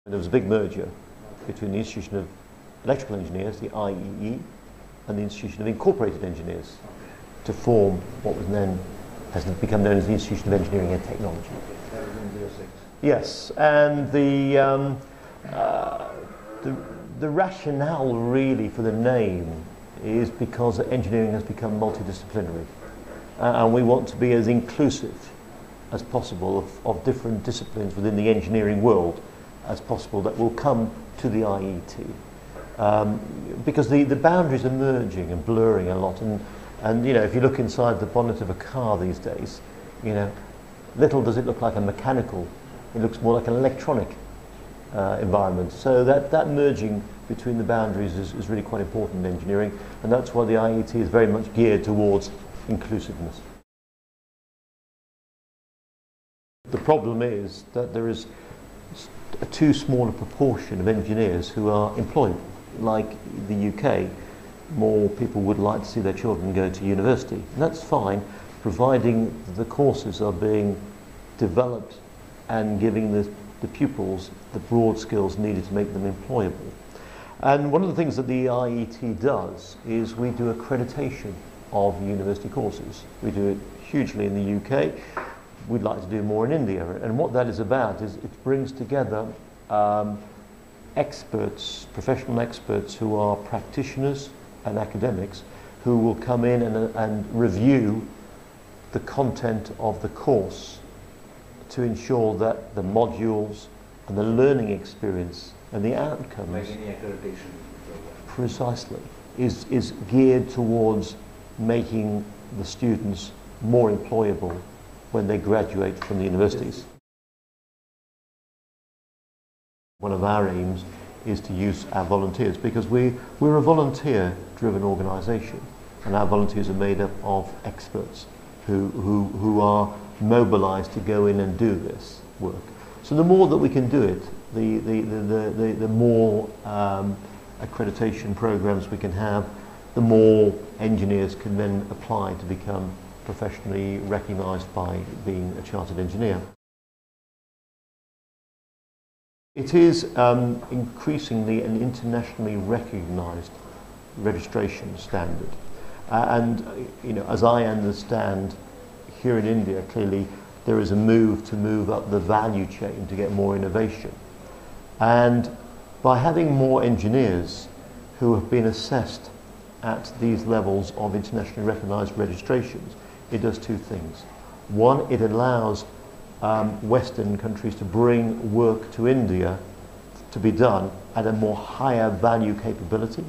There was a big merger between the Institution of Electrical Engineers, the IET, and the Institution of Incorporated Engineers to form what was then has become known as the Institution of Engineering and Technology. Yes, and the rationale really for the name is because engineering has become multidisciplinary, and we want to be as inclusive as possible of different disciplines within the engineering world as possible that will come to the IET, because the boundaries are merging and blurring a lot, and you know, if you look inside the bonnet of a car these days, you know, little does it look like a mechanical, it looks more like an electronic environment. So that merging between the boundaries is really quite important in engineering, and that's why the IET is very much geared towards inclusiveness. The problem is that there is a too small a proportion of engineers who are employed. Like the UK, more people would like to see their children go to university, and that's fine, providing the courses are being developed and giving the pupils the broad skills needed to make them employable. And one of the things that the IET does is we do accreditation of university courses. We do it hugely in the UK. We'd like to do more in India. And what that is about is it brings together experts, professional experts who are practitioners and academics who will come in and review the content of the course to ensure that the modules and the learning experience and the outcomes, like any accreditation program, precisely, is geared towards making the students more employable when they graduate from the universities. One of our aims is to use our volunteers, because we're a volunteer-driven organisation, and our volunteers are made up of experts who are mobilised to go in and do this work. So the more that we can do it, the more accreditation programs we can have, the more engineers can then apply to become professionally recognised by being a chartered engineer. It is increasingly an internationally recognised registration standard, and you know, as I understand, here in India, clearly there is a move to move up the value chain to get more innovation. And by having more engineers who have been assessed at these levels of internationally recognised registrations, it does two things. One, it allows Western countries to bring work to India to be done at a more higher value capability,